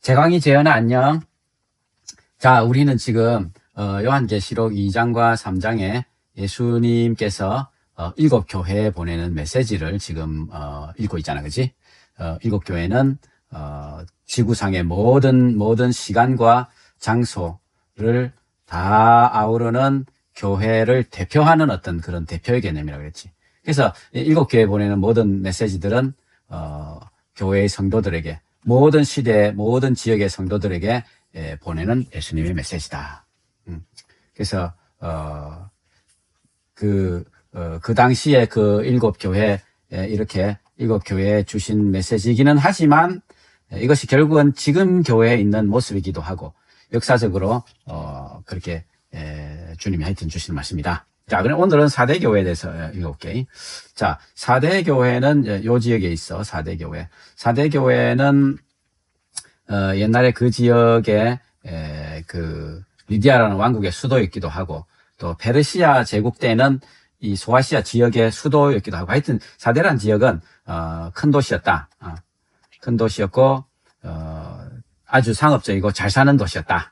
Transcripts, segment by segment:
재광이 재현아 안녕. 자, 우리는 지금 요한계시록 2장과 3장에 예수님께서 일곱 교회에 보내는 메시지를 지금 읽고 있잖아, 그지? 일곱 교회는 지구상의 모든 시간과 장소를 다 아우르는 교회를 대표하는 어떤 그런 대표의 개념이라고 그랬지. 그래서 일곱 교회에 보내는 모든 메시지들은 교회의 성도들에게, 모든 시대, 모든 지역의 성도들에게 보내는 예수님의 메시지다. 그래서 그 당시에 그 일곱 교회, 이렇게 일곱 교회에 주신 메시지이기는 하지만 이것이 결국은 지금 교회에 있는 모습이기도 하고 역사적으로 그렇게 주님이 하여튼 주신 말씀이다. 자, 그럼 오늘은 4대 교회에 대해서 읽어볼게. 자, 4대 교회는 요 지역에 있어. 4대 교회. 4대 교회는 옛날에 그 지역에 그 리디아라는 왕국의 수도였기도 하고, 또 페르시아 제국 때는 이 소아시아 지역의 수도였기도 하고, 하여튼 4대란 지역은 큰 도시였다. 큰 도시였고 아주 상업적이고 잘 사는 도시였다.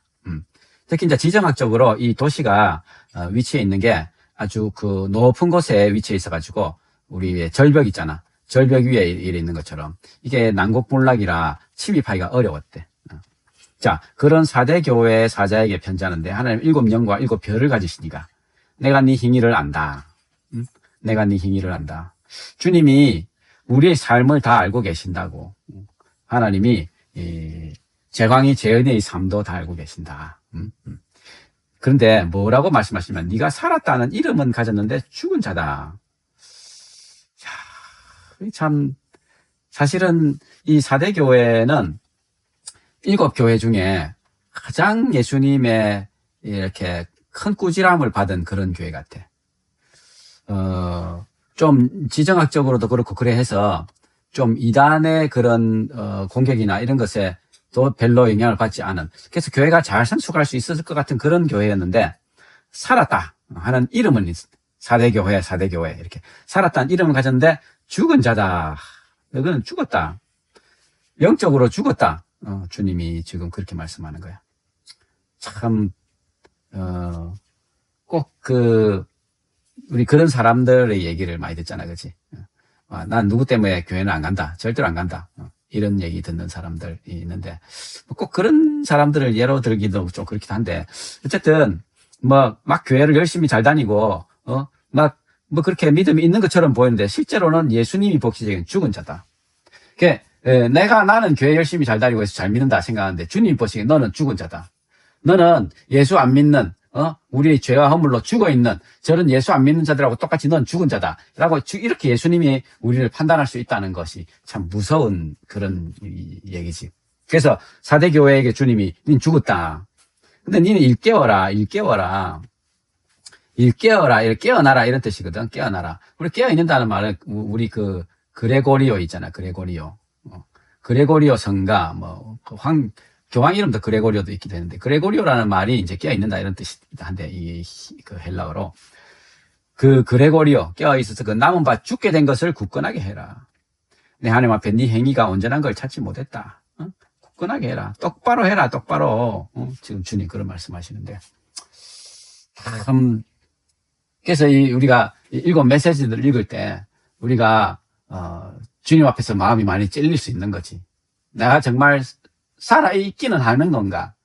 특히 이제 지정학적으로 이 도시가 위치해 있는 게 아주 그 높은 곳에 위치해 있어가지고, 우리 절벽 있잖아. 절벽 위에 이래 있는 것처럼 이게 난곡불락이라 침입하기가 어려웠대. 자, 그런 4대 교회의 사자에게 편지하는데, 하나님 7영과 7별을 가지시니까 내가 네 행위를 안다. 내가 네 행위를 안다. 주님이 우리의 삶을 다 알고 계신다고. 하나님이 재광이 재은의 삶도 다 알고 계신다. 그런데 뭐라고 말씀하시면, 네가 살았다는 이름은 가졌는데 죽은 자다. 참, 사실은 이 4대 교회는 7교회 중에 가장 예수님의 이렇게 큰 꾸지람을 받은 그런 교회 같아. 좀 지정학적으로도 그렇고 그래 해서 좀 이단의 그런 공격이나 이런 것에 또 별로 영향을 받지 않은, 그래서 교회가 잘 성숙할 수 있었을 것 같은 그런 교회였는데, 살았다 하는 이름은 4대 교회, 4대 교회 이렇게 살았다는 이름을 가졌는데 죽은 자다. 너는 죽었다. 영적으로 죽었다. 주님이 지금 그렇게 말씀하는 거야. 참, 꼭 우리 그런 사람들의 얘기를 많이 듣잖아, 그치? 난 누구 때문에 교회는 안 간다. 절대로 안 간다. 이런 얘기 듣는 사람들이 있는데, 꼭 그런 사람들을 예로 들기도 좀 그렇기도 한데, 어쨌든, 막 교회를 열심히 잘 다니고, 그렇게 믿음이 있는 것처럼 보이는데, 실제로는 예수님이 보시기엔 죽은 자다. 나는 교회 열심히 잘 다니고 해서 잘 믿는다 생각하는데, 주님 보시기엔 너는 죽은 자다. 너는 예수 안 믿는, 우리의 죄와 허물로 죽어 있는 저런 예수 안 믿는 자들하고 똑같이 넌 죽은 자다. 라고 이렇게 예수님이 우리를 판단할 수 있다는 것이 참 무서운 그런 얘기지. 그래서 4대 교회에게 주님이, 닌 죽었다. 근데 니는 일깨워라. 깨어나라. 이런 뜻이거든. 깨어나라. 우리 깨어있는다는 말은, 우리 그레고리오 있잖아. 그레고리오 성가, 교황 이름도 그레고리오도 있기도 했는데, 그레고리오라는 말이 이제 깨어있는다 이런 뜻이기도 한데, 그 헬라어로. 그레고리오, 깨어있어서 그 남은 바 죽게 된 것을 굳건하게 해라. 내 하나님 앞에 네 행위가 온전한 걸 찾지 못했다. 굳건하게 해라. 똑바로 해라, 똑바로. 지금 주님 그런 말씀하시는데. 그래서 우리가 일곱 메시지들을 읽을 때, 우리가, 주님 앞에서 마음이 많이 찔릴 수 있는 거지. 내가 정말 살아있기는 하는 건가?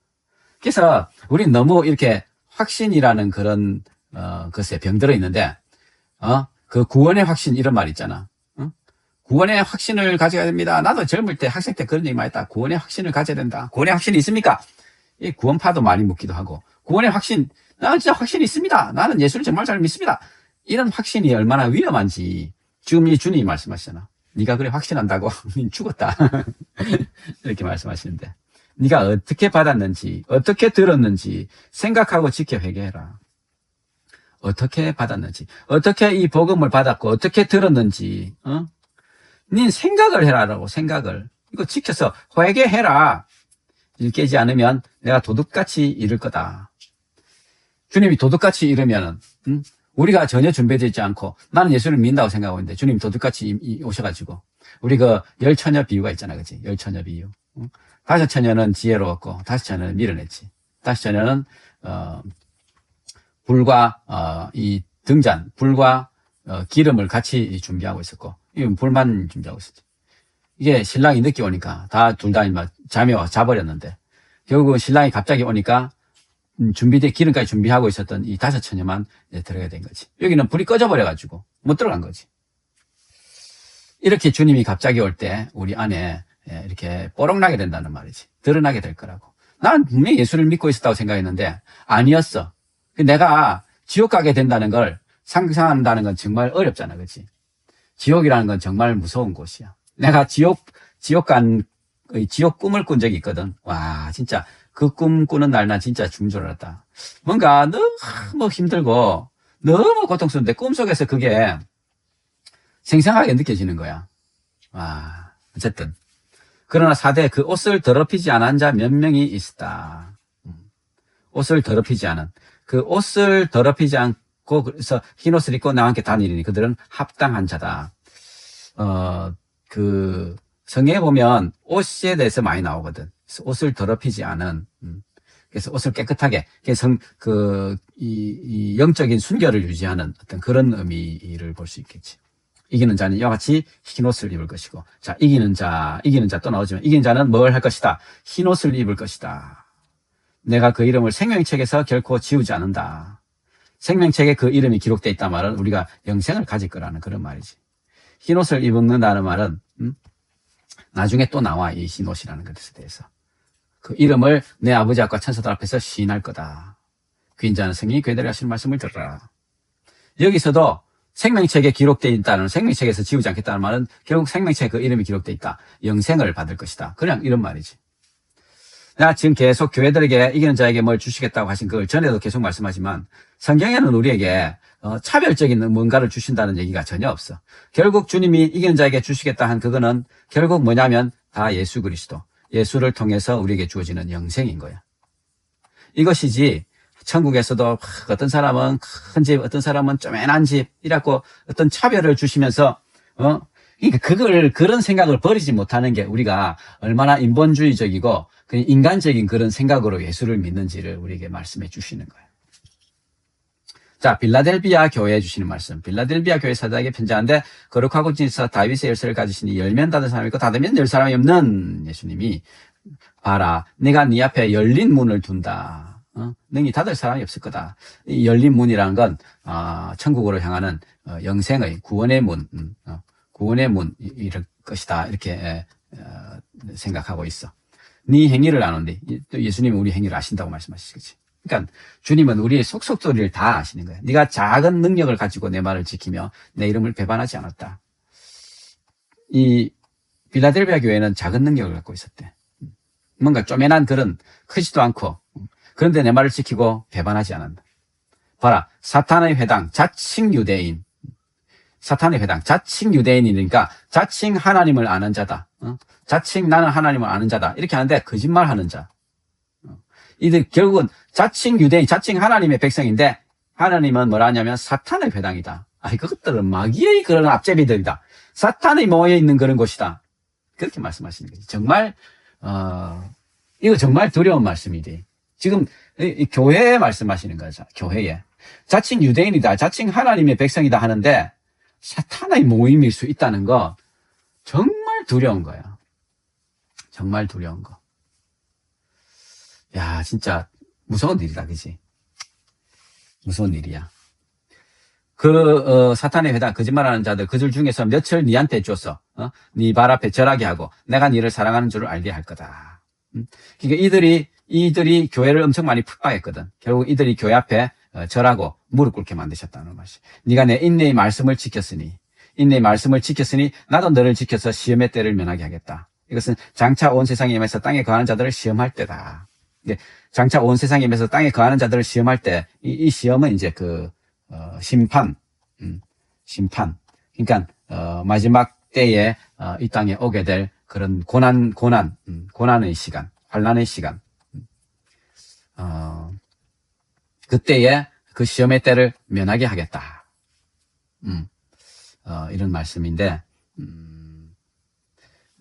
그래서 우리 너무 이렇게 확신이라는 그런 것에 병들어 있는데, 그 구원의 확신 이런 말 있잖아. 구원의 확신을 가져야 됩니다. 나도 젊을 때 학생 때 그런 얘기 많이 했다. 구원의 확신을 가져야 된다. 구원의 확신이 있습니까? 이 구원파도 많이 묻기도 하고, 구원의 확신, 나는 진짜 확신이 있습니다. 나는 예수를 정말 잘 믿습니다. 이런 확신이 얼마나 위험한지 지금 이 주님이 말씀하시잖아. 네가 그래 확신한다고? 죽었다. 이렇게 말씀하시는데, 네가 어떻게 받았는지, 어떻게 들었는지 생각하고 지켜 회개해라. 어떻게 받았는지, 어떻게 이 복음을 받았고 어떻게 들었는지, 네 생각을 해라라고. 생각을. 이거 지켜서 회개해라. 일 깨지 않으면 내가 도둑같이 이를 거다. 주님이 도둑같이 이르면은, 우리가 전혀 준비되어 있지 않고, 나는 예수를 믿는다고 생각하고 있는데, 주님 도둑같이 오셔가지고, 우리 열처녀 비유가 있잖아, 그치? 열처녀 비유. 다섯 처녀는 지혜로웠고 다섯 처녀는 밀어냈지. 다섯 처녀는 불과 이 등잔, 불과 기름을 같이 준비하고 있었고, 이건 불만 준비하고 있었지. 이게 신랑이 늦게 오니까 둘 다 잠이 와 자버렸는데, 결국은 신랑이 갑자기 오니까 기름까지 준비하고 있었던 이 다섯 처녀만 들어가게 된 거지. 여기는 불이 꺼져버려가지고 못 들어간 거지. 이렇게 주님이 갑자기 올 때 우리 안에 이렇게 뽀록나게 된다는 말이지. 드러나게 될 거라고. 난 분명히 예수를 믿고 있었다고 생각했는데 아니었어. 내가 지옥 가게 된다는 걸 상상한다는 건 정말 어렵잖아, 그렇지? 지옥이라는 건 정말 무서운 곳이야. 내가 지옥 꿈을 꾼 적이 있거든. 와, 진짜 그 꿈 꾸는 날 난 진짜 죽는 줄 알았다. 뭔가 너무 힘들고 너무 고통스러운데 꿈속에서 그게 생생하게 느껴지는 거야. 와, 어쨌든. 그러나 사대 그 옷을 더럽히지 않은 자 몇 명이 있었다. 옷을 더럽히지 않은. 그 옷을 더럽히지 않고 그래서 흰 옷을 입고 나와 함께 다니니 그들은 합당한 자다. 그 성경에 보면 옷에 대해서 많이 나오거든. 그래서 옷을 더럽히지 않은. 그래서 옷을 깨끗하게, 이 영적인 순결을 유지하는 어떤 그런 의미를 볼 수 있겠지. 이기는 자는 이와 같이 흰 옷을 입을 것이고, 자, 이기는 자 또 나오지만, 이기는 자는 뭘 할 것이다? 흰 옷을 입을 것이다. 내가 그 이름을 생명책에서 결코 지우지 않는다. 생명책에 그 이름이 기록되어 있단 말은 우리가 영생을 가질 거라는 그런 말이지. 흰 옷을 입는다는 말은, 나중에 또 나와, 이 흰 옷이라는 것에 대해서. 그 이름을 내 아버지 앞과 천사들 앞에서 시인할 거다. 귀인 자는 성령이 그들에게 하시는 말씀을 들으라. 여기서도 생명책에 기록되어 있다는, 생명책에서 지우지 않겠다는 말은 결국 생명책에 그 이름이 기록되어 있다. 영생을 받을 것이다. 그냥 이런 말이지. 내가 지금 계속 교회들에게 이기는 자에게 뭘 주시겠다고 하신 그걸 전에도 계속 말씀하지만 성경에는 우리에게 차별적인 뭔가를 주신다는 얘기가 전혀 없어. 결국 주님이 이기는 자에게 주시겠다 한 그거는 결국 뭐냐면 다 예수 그리스도, 예수를 통해서 우리에게 주어지는 영생인 거야. 이것이지 천국에서도 어떤 사람은 큰 집, 어떤 사람은 쪼맨한 집 이라고 어떤 차별을 주시면서 그러니까 그런 생각을 버리지 못하는 게 우리가 얼마나 인본주의적이고 인간적인 그런 생각으로 예수를 믿는지를 우리에게 말씀해 주시는 거예요. 자, 빌라델비아 교회에 주시는 말씀. 빌라델비아 교회 사도에게 편지하는데 거룩하고 진짜 다윗의 열쇠를 가지시니 열면 닫은 사람이 있고 닫으면 열 사람이 없는 예수님이 봐라, 내가 네 앞에 열린 문을 둔다. 능히 닫을 사람이 없을 거다. 이 열린 문이라는 건 천국으로 향하는 영생의 구원의 문, 구원의 문일 것이다. 이렇게 생각하고 있어. 네 행위를 아는데 또 예수님은 우리 행위를 아신다고 말씀하시겠지. 그러니까 주님은 우리의 속속들이를 다 아시는 거예요. 네가 작은 능력을 가지고 내 말을 지키며 내 이름을 배반하지 않았다. 이 빌라델비아 교회는 작은 능력을 갖고 있었대. 뭔가 쪼매난 그런 크지도 않고 그런데 내 말을 지키고 배반하지 않았다. 봐라, 사탄의 회당, 자칭 유대인. 사탄의 회당, 자칭 유대인이니까 자칭 하나님을 아는 자다. 자칭 나는 하나님을 아는 자다. 이렇게 하는데 거짓말하는 자. 이들 결국은 자칭 유대인, 자칭 하나님의 백성인데 하나님은 뭐라 하냐면 사탄의 회당이다. 그것들은 마귀의 그런 앞제비들이다. 사탄이 모여있는 그런 곳이다. 그렇게 말씀하시는 거지. 정말 이거 정말 두려운 말씀이지. 지금 이 교회에 말씀하시는 거죠. 교회에. 자칭 유대인이다. 자칭 하나님의 백성이다 하는데 사탄의 모임일 수 있다는 거 정말 두려운 거야. 정말 두려운 거. 야, 진짜 무서운 일이다, 그지? 무서운 일이야. 사탄의 회당, 거짓말하는 자들, 그들 중에서 몇을 니한테 줬어. 네 발 앞에 절하게 하고, 내가 니를 사랑하는 줄을 알게 할 거다. 그러니까 이들이 교회를 엄청 많이 핍박했거든. 결국 이들이 교회 앞에 절하고 무릎 꿇게 만드셨다는 것이. 네가 내 인내의 말씀을 지켰으니 나도 너를 지켜서 시험의 때를 면하게 하겠다. 이것은 장차 온 세상에 임해서 땅에 거하는 자들을 시험할 때다. 장차 온 세상에 임해서 땅에 거하는 자들을 시험할 때, 이 시험은 이제 심판. 그러니까, 마지막 때에, 이 땅에 오게 될 그런 고난의 시간, 환난의 시간. 그때에 그 시험의 때를 면하게 하겠다. 이런 말씀인데,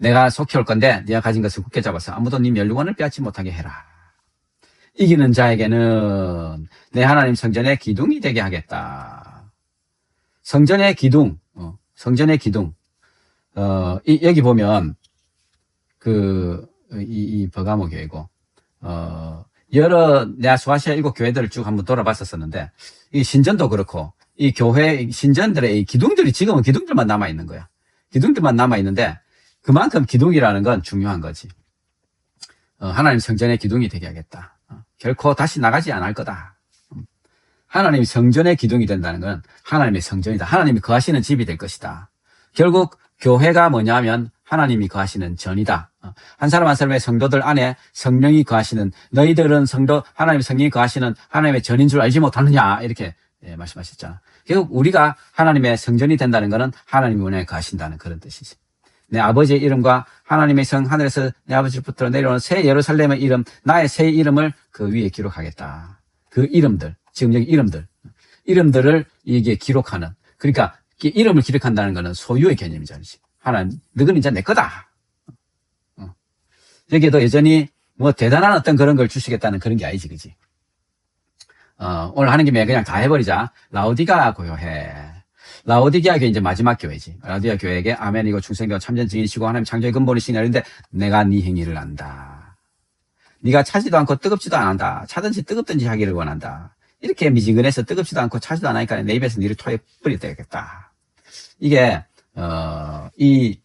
내가 속해올 건데 네가 가진 것을 굳게 잡아서 아무도 네 멸류관을 빼앗지 못하게 해라. 이기는 자에게는 내 하나님 성전의 기둥이 되게 하겠다. 성전의 기둥, 성전의 기둥. 여기 보면 이 버가모 교회고, 내가 소아시아 7교회들을 쭉 한번 돌아봤었는데, 이 신전도 그렇고, 이 교회, 신전들의 이 기둥들이 지금은 기둥들만 남아있는 거야. 기둥들만 남아있는데, 그만큼 기둥이라는 건 중요한 거지. 하나님 성전의 기둥이 되게 하겠다. 결코 다시 나가지 않을 거다. 하나님이 성전의 기둥이 된다는 건 하나님의 성전이다. 하나님이 거하시는 집이 될 것이다. 결국 교회가 뭐냐면 하나님이 거하시는 전이다. 한 사람 한 사람의 성도들 안에 성령이 거하시는, 너희들은 하나님의 성령이 거하시는 하나님의 전인 줄 알지 못하느냐, 이렇게 말씀하셨잖아. 결국 우리가 하나님의 성전이 된다는 것은 하나님이 은혜에 거하신다는 그런 뜻이지. 내 아버지의 이름과 하나님의 성, 하늘에서 내 아버지로부터 내려오는 새 예루살렘의 이름, 나의 새 이름을 그 위에 기록하겠다. 그 이름들, 지금 여기 이름들을 이게 기록하는, 그러니까 이름을 기록한다는 것은 소유의 개념이잖아. 하나님, 너는 이제 내 거다. 여기에도 여전히 뭐 대단한 어떤 그런 걸 주시겠다는 그런 게 아니지, 그지? 오늘 하는 김에 그냥 다 해버리자. 라오디가 교회. 라오디게아 교회 이제 마지막 교회지. 라오디게아 교회에게 아멘이고 충성되고 참전 증인이시고 하나님 창조의 근본이시니 이런데 내가 네 행위를 안다. 네가 차지도 않고 뜨겁지도 않는다. 차든지 뜨겁든지 하기를 원한다. 이렇게 미지근해서 뜨겁지도 않고 차지도 않으니까 내 입에서 니를 토해 버려야겠다. 이게 이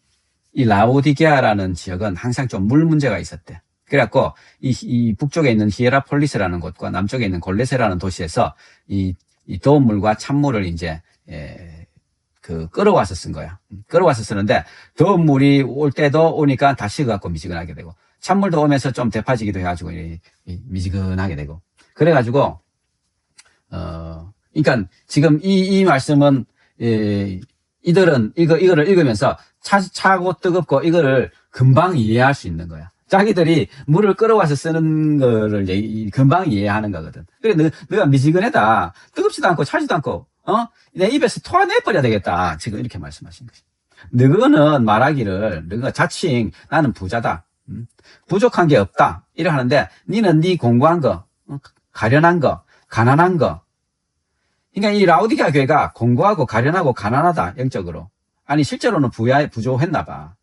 라오디게아라는 지역은 항상 좀 물 문제가 있었대. 그래갖고 이 북쪽에 있는 히에라폴리스라는 곳과 남쪽에 있는 골레세라는 도시에서 이 더운 물과 찬물을 이제 끌어와서 쓴 거야. 끌어와서 쓰는데 더운 물이 올 때도 오니까 다 식어갖고 미지근하게 되고 찬물도 오면서 좀 대파지기도 해가지고 미지근하게 되고 그래가지고 그러니까 지금 이 말씀은 이들은 이거를 읽으면서 차고 뜨겁고 이거를 금방 이해할 수 있는 거야. 자기들이 물을 끌어와서 쓰는 거를 금방 이해하는 거거든. 그래, 너가 미지근하다. 뜨겁지도 않고 차지도 않고, 내 입에서 토해내버려야 되겠다. 지금 이렇게 말씀하신 거지. 너는 말하기를, 너가 자칭 나는 부자다. 부족한 게 없다. 이래 하는데, 니는 네 공부한 거, 가련한 거, 가난한 거. 그러니까 이 라오디게아 교회가 공고하고 가련하고 가난하다, 영적으로. 아니, 실제로는 부조했나 봐.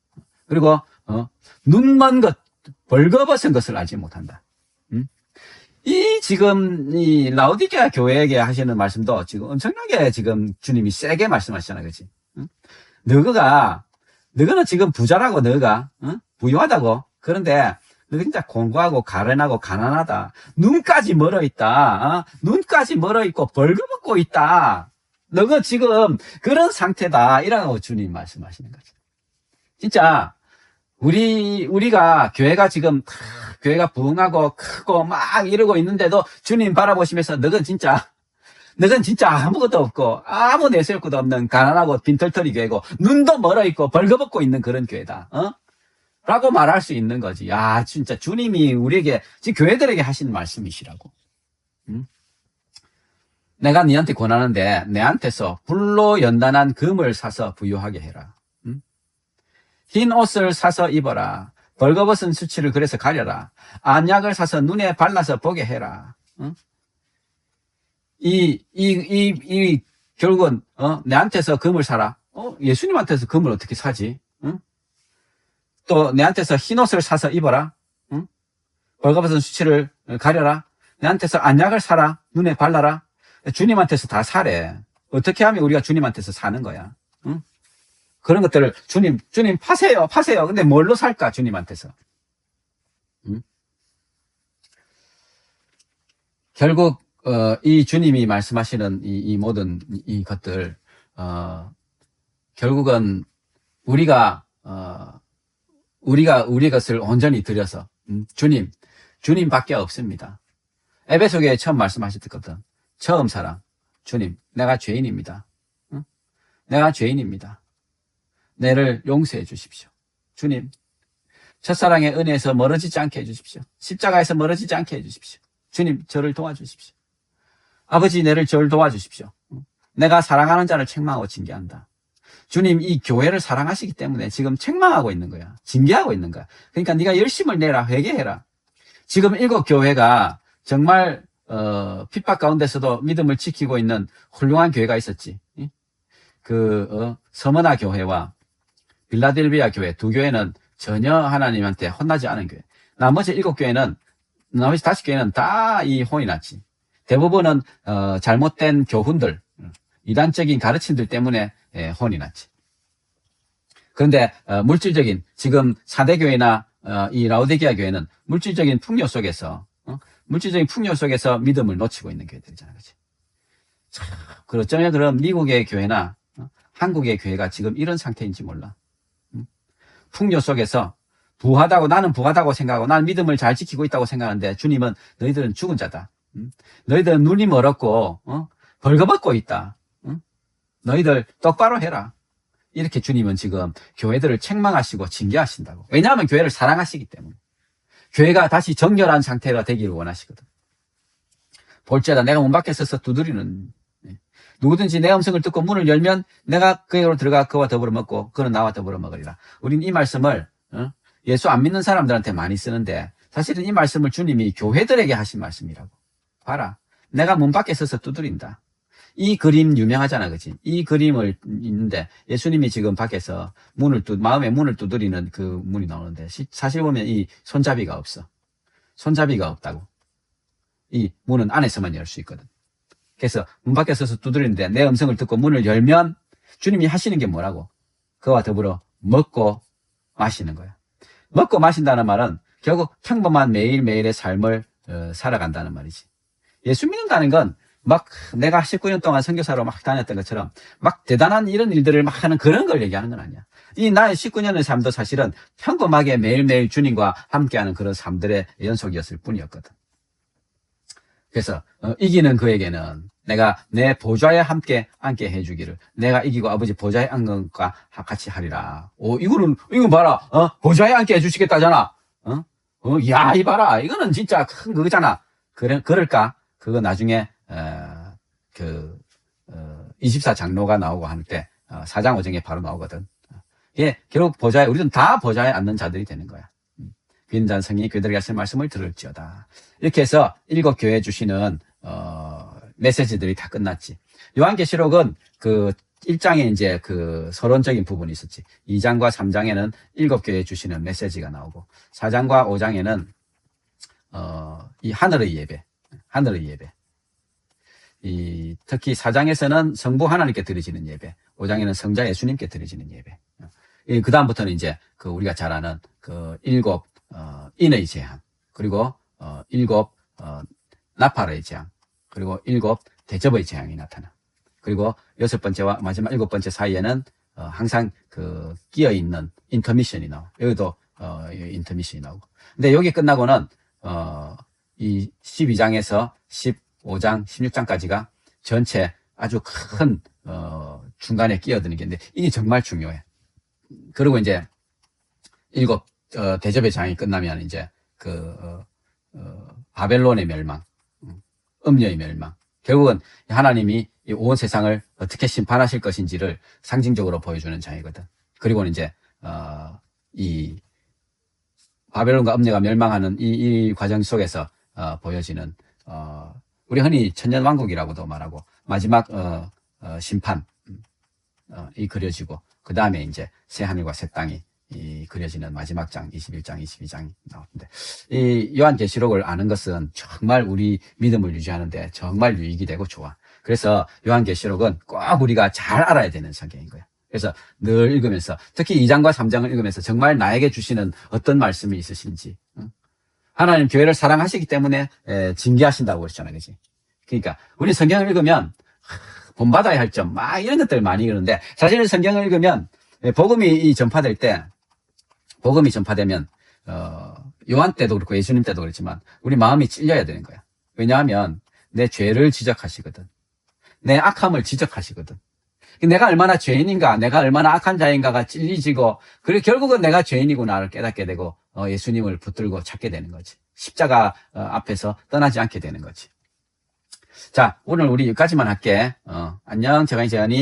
그리고, 눈먼 것, 벌거벗은 것을 알지 못한다. 이 라오디게아 교회에게 하시는 말씀도 지금 엄청나게 지금 주님이 세게 말씀하시잖아, 그렇지? 너는 지금 부자라고, 부유하다고. 그런데, 너 진짜 공고하고 가련하고 가난하다. 눈까지 멀어 있다. 눈까지 멀어 있고 벌거벗고 있다. 너가 지금 그런 상태다. 이라고 주님 말씀하시는 거죠. 진짜, 우리가 교회가 지금 교회가 부흥하고 크고 막 이러고 있는데도 주님 바라보시면서 너는 진짜 아무것도 없고 아무 내세울 것도 없는 가난하고 빈털터리 교회고 눈도 멀어 있고 벌거벗고 있는 그런 교회다. 라고 말할 수 있는 거지. 야, 진짜 주님이 우리에게 지금 교회들에게 하신 말씀이시라고. 내가 너한테 권하는데 내한테서 불로 연단한 금을 사서 부유하게 해라. 흰 옷을 사서 입어라. 벌거벗은 수치를 그래서 가려라. 안약을 사서 눈에 발라서 보게 해라. 결국은, 내한테서 금을 사라. 예수님한테서 금을 어떻게 사지? 또, 내한테서 흰 옷을 사서 입어라. 벌거벗은 수치를 가려라. 내한테서 안약을 사라. 눈에 발라라. 주님한테서 다 사래. 어떻게 하면 우리가 주님한테서 사는 거야? 그런 것들을 주님 파세요. 근데 뭘로 살까, 주님한테서? 결국, 이 주님이 말씀하시는 이 모든 이 것들, 결국은 우리가 우리 것을 온전히 들여서, 주님밖에 없습니다. 에베소교회 처음 말씀하셨거든. 처음 사랑. 주님, 내가 죄인입니다. 내가 죄인입니다. 내를 용서해 주십시오. 주님, 첫사랑의 은혜에서 멀어지지 않게 해주십시오. 십자가에서 멀어지지 않게 해주십시오. 주님, 저를 도와주십시오. 아버지, 저를 도와주십시오. 내가 사랑하는 자를 책망하고 징계한다. 주님 이 교회를 사랑하시기 때문에 지금 책망하고 있는 거야. 징계하고 있는 거야. 그러니까 네가 열심을 내라. 회개해라. 지금 7교회가 정말 핍박 가운데서도 믿음을 지키고 있는 훌륭한 교회가 있었지. 서머나 교회와 빌라델비아 교회 두 교회는 전혀 하나님한테 혼나지 않은 교회. 나머지 7교회는, 나머지 5교회는 다 이 혼이 났지. 대부분은 잘못된 교훈들, 이단적인 가르침들 때문에 혼이 났지. 그런데 물질적인 지금 사대교회나 이 라오디게아 교회는 물질적인 풍요 속에서 믿음을 놓치고 있는 교회들이잖아, 그렇지? 어쩌면 그럼 미국의 교회나 한국의 교회가 지금 이런 상태인지 몰라. 풍요 속에서 나는 부하다고 생각하고 나는 믿음을 잘 지키고 있다고 생각하는데 주님은 너희들은 죽은 자다. 너희들은 눈이 멀었고 벌거벗고 있다. 너희들 똑바로 해라. 이렇게 주님은 지금 교회들을 책망하시고 징계하신다고. 왜냐하면 교회를 사랑하시기 때문에. 교회가 다시 정결한 상태가 되기를 원하시거든. 볼지어다 내가 문 밖에 서서 두드리는, 누구든지 내 음성을 듣고 문을 열면 내가 그에게로 들어가 그와 더불어 먹고 그는 나와 더불어 먹으리라. 우리는 이 말씀을 예수 안 믿는 사람들한테 많이 쓰는데 사실은 이 말씀을 주님이 교회들에게 하신 말씀이라고. 봐라. 내가 문 밖에 서서 두드린다. 이 그림 유명하잖아, 그치? 이 그림을 있는데 예수님이 지금 밖에서 마음의 문을 두드리는 그 문이 나오는데 사실 보면 이 손잡이가 없어. 손잡이가 없다고. 이 문은 안에서만 열 수 있거든. 그래서 문 밖에 서서 두드리는데 내 음성을 듣고 문을 열면 주님이 하시는 게 뭐라고? 그와 더불어 먹고 마시는 거야. 먹고 마신다는 말은 결국 평범한 매일매일의 삶을 살아간다는 말이지. 예수 믿는다는 건 막 내가 19년 동안 선교사로 막 다녔던 것처럼 막 대단한 이런 일들을 막 하는 그런 걸 얘기하는 건 아니야. 이 나의 19년의 삶도 사실은 평범하게 매일매일 주님과 함께하는 그런 삶들의 연속이었을 뿐이었거든. 그래서 이기는 그에게는 내가 내 보좌에 함께 앉게 해주기를, 내가 이기고 아버지 보좌에 앉는 것과 같이 하리라. 이거 봐라. 보좌에 앉게 해주시겠다잖아. 야, 이 봐라. 이거는 진짜 큰 그거잖아. 그럴까? 그거 나중에 24장로가 나오고 할 때 4장 5장에 바로 나오거든. 예, 결국 우리는 다 보좌에 앉는 자들이 되는 거야. 비인자는 성인이 교회들에게 하신 말씀을 들을지어다. 이렇게 해서 7교회 주시는 메시지들이 다 끝났지. 요한계시록은 그 1장에 이제 그 서론적인 부분이 있었지. 2장과 3장에는 7교회 주시는 메시지가 나오고 4장과 5장에는 이 하늘의 예배. 특히 4장에서는 성부 하나님께 드려지는 예배, 5장에는 성자 예수님께 드려지는 예배. 그 다음부터는 이제 우리가 잘 아는 7 인의 재앙, 그리고 7 나팔의 재앙, 그리고 7 대접의 재앙이 나타나. 그리고 6번째와 마지막 7번째 사이에는 항상 끼어 있는 인터미션이 나와. 여기도 인터미션이 나오고. 근데 여기 끝나고는 이 12장에서 15장, 16장까지가 전체 아주 큰 중간에 끼어드는 게 있는데 이게 정말 중요해. 그리고 이제 7 대접의 장이 끝나면 이제 바벨론의 멸망, 음녀의 멸망. 결국은 하나님이 온 세상을 어떻게 심판하실 것인지를 상징적으로 보여주는 장이거든. 그리고는 이제 이 바벨론과 음녀가 멸망하는 이 과정 속에서 보여지는 우리 흔히 천년왕국이라고도 말하고 마지막 심판 이 그려지고 그 다음에 이제 새 하늘과 새 땅이 그려지는 마지막 장 21장 22장이 나오는데 이 요한계시록을 아는 것은 정말 우리 믿음을 유지하는데 정말 유익이 되고 좋아. 그래서 요한계시록은 꼭 우리가 잘 알아야 되는 성경인 거야. 그래서 늘 읽으면서 특히 2장과 3장을 읽으면서 정말 나에게 주시는 어떤 말씀이 있으신지, 하나님 교회를 사랑하시기 때문에 징계하신다고 그랬잖아요. 그렇지? 그러니까 우리 성경을 읽으면 본받아야 할 점 막 이런 것들 많이 그러는데 사실은 성경을 읽으면 복음이 전파되면 요한 때도 그렇고 예수님 때도 그렇지만 우리 마음이 찔려야 되는 거야. 왜냐하면 내 죄를 지적하시거든. 내 악함을 지적하시거든. 내가 얼마나 죄인인가, 내가 얼마나 악한 자인가가 찔리지고, 그리고 결국은 내가 죄인이구나를 깨닫게 되고, 예수님을 붙들고 찾게 되는 거지. 십자가 앞에서 떠나지 않게 되는 거지. 자, 오늘 우리 여기까지만 할게. 안녕, 제가 이재현이.